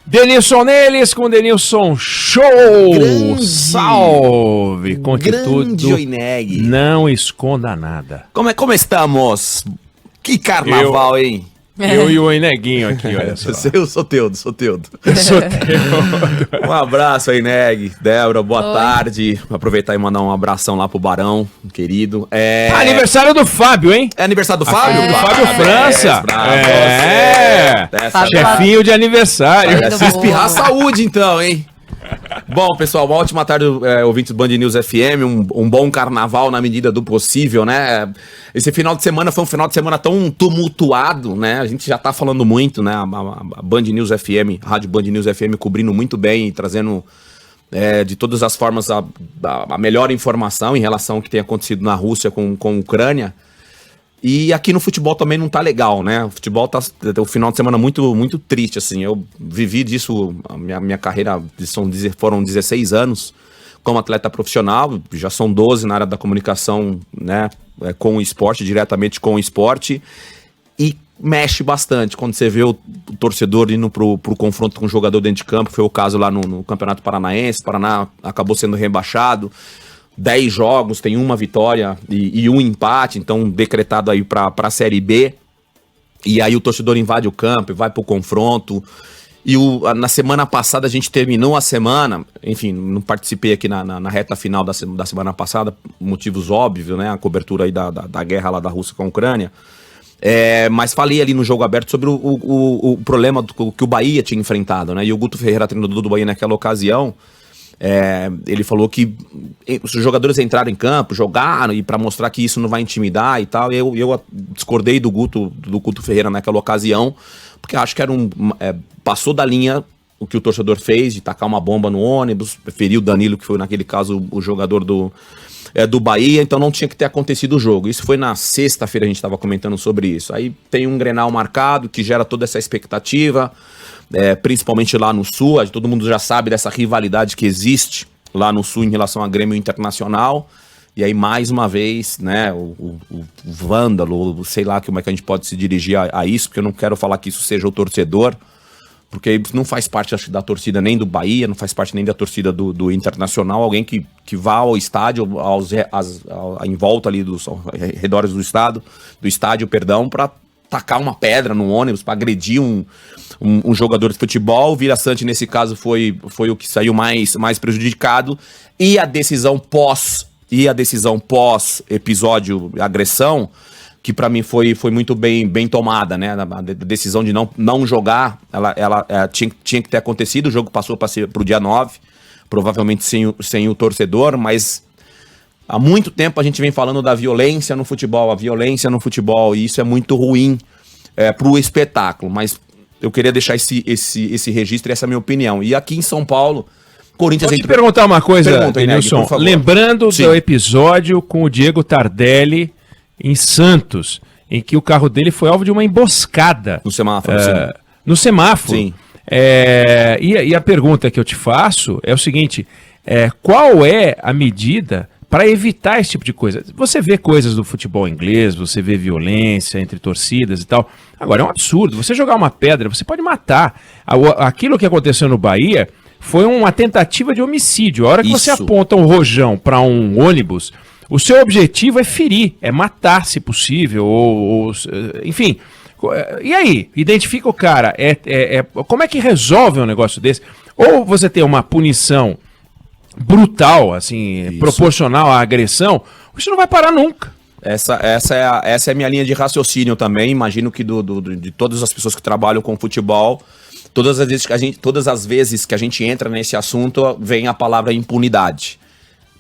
Denilson Neles com Denilson Show! Grande, salve! Conte tudo, Oineg. não esconda nada. Como estamos? Que carnaval, hein? Eu e o Oineguinho aqui, olha só. Eu sou Teudo. Eu sou teu. Um abraço aí, Neg. Débora, boa tarde. Aproveitar e mandar um abração lá pro Barão, querido. Aniversário do Fábio, hein? É aniversário do Fábio? Do Fábio França. Chefinho de aniversário. Se espirrar, saúde então, hein? Bom, pessoal, uma ótima tarde, ouvintes do Band News FM, um bom carnaval na medida do possível, né? Esse final de semana foi um final de semana tão tumultuado, né? A gente já tá falando muito, né? A Band News FM, a Rádio Band News FM cobrindo muito bem e trazendo de todas as formas a melhor informação em relação ao que tem acontecido na Rússia com a Ucrânia. E aqui no futebol também não tá legal, né? O futebol tá o final de semana muito, muito triste, assim. Eu vivi disso, a minha carreira foram 16 anos como atleta profissional, já são 12 na área da comunicação, né? Com o esporte, diretamente com o esporte. E mexe bastante quando você vê o torcedor indo pro confronto com o jogador dentro de campo. Foi o caso lá no Campeonato Paranaense. O Paraná acabou sendo rebaixado. 10 jogos, tem uma vitória e um empate, então decretado aí pra Série B. E aí o torcedor invade o campo e vai pro confronto. E na semana passada a gente terminou a semana, enfim, não participei aqui na reta final da semana passada, motivos óbvios, né? A cobertura aí da guerra lá da Rússia com a Ucrânia. Mas falei ali no Jogo Aberto sobre o problema que o Bahia tinha enfrentado, né? E o Guto Ferreira, treinador do Bahia naquela ocasião, ele falou que os jogadores entraram em campo, jogaram, e para mostrar que isso não vai intimidar e tal. Eu discordei do Guto Ferreira naquela ocasião, porque acho que passou da linha o que o torcedor fez, de tacar uma bomba no ônibus, preferiu o Danilo, que foi naquele caso o jogador do Bahia, então não tinha que ter acontecido o jogo. Isso foi na sexta-feira, a gente estava comentando sobre isso. Aí tem um Grenal marcado, que gera toda essa expectativa, principalmente lá no Sul. Todo mundo já sabe dessa rivalidade que existe lá no Sul em relação a Grêmio Internacional. E aí, mais uma vez, né, o vândalo, sei lá como é que a gente pode se dirigir a isso, porque eu não quero falar que isso seja o torcedor, porque não faz parte, acho, da torcida nem do Bahia, não faz parte nem da torcida do Internacional, alguém que vá ao estádio, em volta ali dos redores do estádio, para tacar uma pedra no ônibus, para agredir um jogador de futebol. O Vila Sante, nesse caso, foi o que saiu mais prejudicado. E a decisão pós episódio agressão, que para mim foi muito bem tomada, né? A decisão de não jogar, ela tinha que ter acontecido. O jogo passou pro dia 9, provavelmente sem o torcedor, mas há muito tempo a gente vem falando da violência no futebol, e isso é muito ruim pro espetáculo. Mas eu queria deixar esse registro, essa é a minha opinião. E aqui em São Paulo, Corinthians... Pode te perguntar uma coisa, Denilson, lembrando Sim. do episódio com o Diego Tardelli em Santos, em que o carro dele foi alvo de uma emboscada. No semáforo, No semáforo. Sim. E a pergunta que eu te faço é o seguinte, qual é a medida para evitar esse tipo de coisa? Você vê coisas do futebol inglês, você vê violência entre torcidas e tal. Agora, é um absurdo. Você jogar uma pedra, você pode matar. Aquilo que aconteceu no Bahia foi uma tentativa de homicídio. A hora que você aponta um rojão para um ônibus, o seu objetivo é ferir, é matar, se possível, enfim. E aí? Identifica o cara. Como é que resolve um negócio desse? Ou você tem uma punição brutal, assim, proporcional à agressão, você não vai parar nunca. Essa é a minha linha de raciocínio também. Imagino que de todas as pessoas que trabalham com futebol, todas as vezes que a gente entra nesse assunto, vem a palavra impunidade.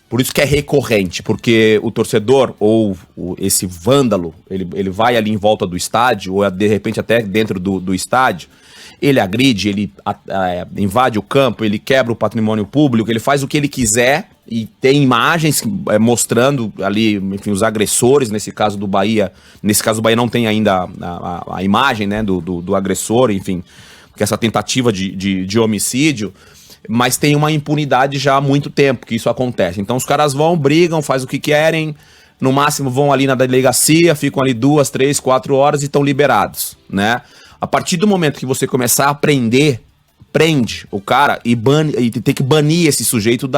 Por isso que é recorrente, porque o torcedor ou esse vândalo, ele vai ali em volta do estádio, ou de repente até dentro do estádio, ele agride, ele invade o campo, ele quebra o patrimônio público, ele faz o que ele quiser, e tem imagens mostrando ali, enfim, os agressores. Nesse caso do Bahia não tem ainda a imagem, né, do agressor, enfim, que essa tentativa de homicídio, mas tem uma impunidade já há muito tempo que isso acontece. Então os caras vão, brigam, fazem o que querem, no máximo vão ali na delegacia, ficam ali 2, 3, 4 horas e estão liberados, né? A partir do momento que você começar a prender prende o cara e tem que banir esse sujeito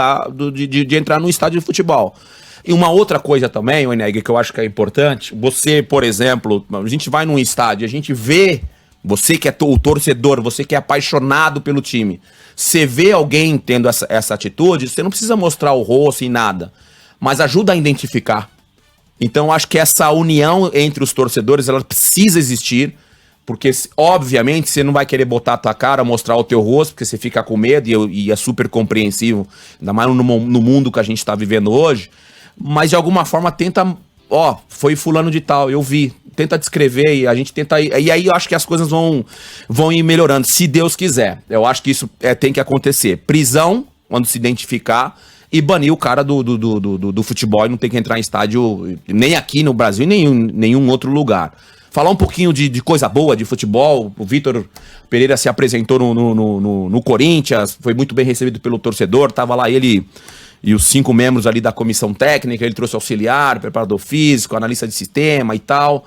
de entrar no estádio de futebol. E uma outra coisa também, Weneg, que eu acho que é importante, você, por exemplo, a gente vai num estádio, a gente vê, você que é o torcedor, você que é apaixonado pelo time, você vê alguém tendo essa atitude, você não precisa mostrar o rosto e nada, mas ajuda a identificar. Então, acho que essa união entre os torcedores, ela precisa existir, porque, obviamente, você não vai querer botar a tua cara, mostrar o teu rosto, porque você fica com medo e é super compreensível, ainda mais no mundo que a gente está vivendo hoje, mas de alguma forma tenta, foi fulano de tal, eu vi, tenta descrever e a gente tenta, e aí eu acho que as coisas vão ir melhorando, se Deus quiser. Eu acho que isso tem que acontecer. Prisão, quando se identificar, e banir o cara do futebol e não tem que entrar em estádio, nem aqui no Brasil, nem em nenhum outro lugar. Falar um pouquinho de coisa boa de futebol. O Vitor Pereira se apresentou no Corinthians, foi muito bem recebido pelo torcedor, tava lá ele e os 5 membros ali da comissão técnica, ele trouxe auxiliar, preparador físico, analista de sistema e tal.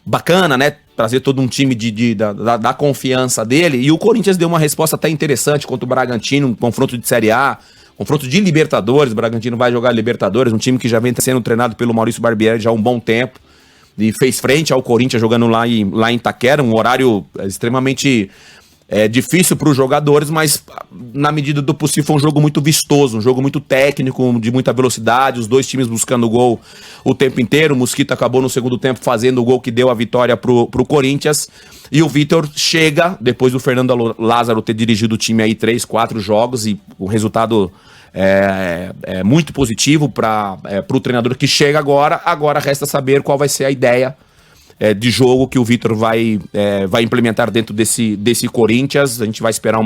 Bacana, né? Trazer todo um time da confiança dele. E o Corinthians deu uma resposta até interessante contra o Bragantino, um confronto de Série A, confronto de Libertadores. O Bragantino vai jogar Libertadores, um time que já vem sendo treinado pelo Maurício Barbieri já há um bom tempo. E fez frente ao Corinthians jogando lá em Itaquera, um horário extremamente difícil para os jogadores, mas na medida do possível foi um jogo muito vistoso, um jogo muito técnico, de muita velocidade, os dois times buscando gol o tempo inteiro. O Mosquito acabou no segundo tempo fazendo o gol que deu a vitória pro Corinthians, e o Vitor chega, depois do Fernando Lázaro ter dirigido o time aí 3, 4 jogos, e o resultado é muito positivo para o treinador que chega agora resta saber qual vai ser a ideia de jogo que o Vitor vai implementar dentro desse Corinthians. A gente vai esperar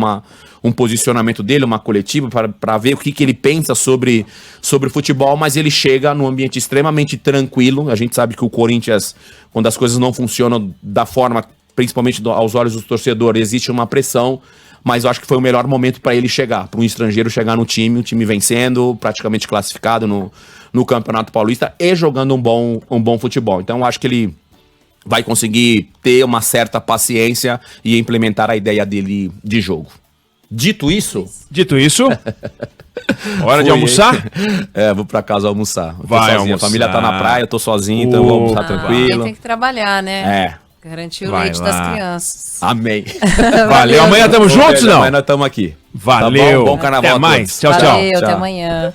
um posicionamento dele, uma coletiva, para ver o que ele pensa sobre o futebol, mas ele chega num ambiente extremamente tranquilo. A gente sabe que o Corinthians, quando as coisas não funcionam da forma, principalmente aos olhos dos torcedores, existe uma pressão, mas eu acho que foi o melhor momento para ele chegar, para um estrangeiro chegar no time, o time vencendo, praticamente classificado no Campeonato Paulista e jogando um bom futebol. Então eu acho que ele vai conseguir ter uma certa paciência e implementar a ideia dele de jogo. Dito isso, hora de almoçar? Vou pra casa almoçar. Vai almoçar. A família tá na praia, eu tô sozinho, então eu vou almoçar tranquilo. Tem que trabalhar, né? Garantir o leite das crianças. Amém. Valeu. Amanhã tamo juntos, não? Amanhã nós estamos aqui. Valeu. Tá bom? Bom carnaval. Até mais. Tchau, Valeu, tchau. até amanhã.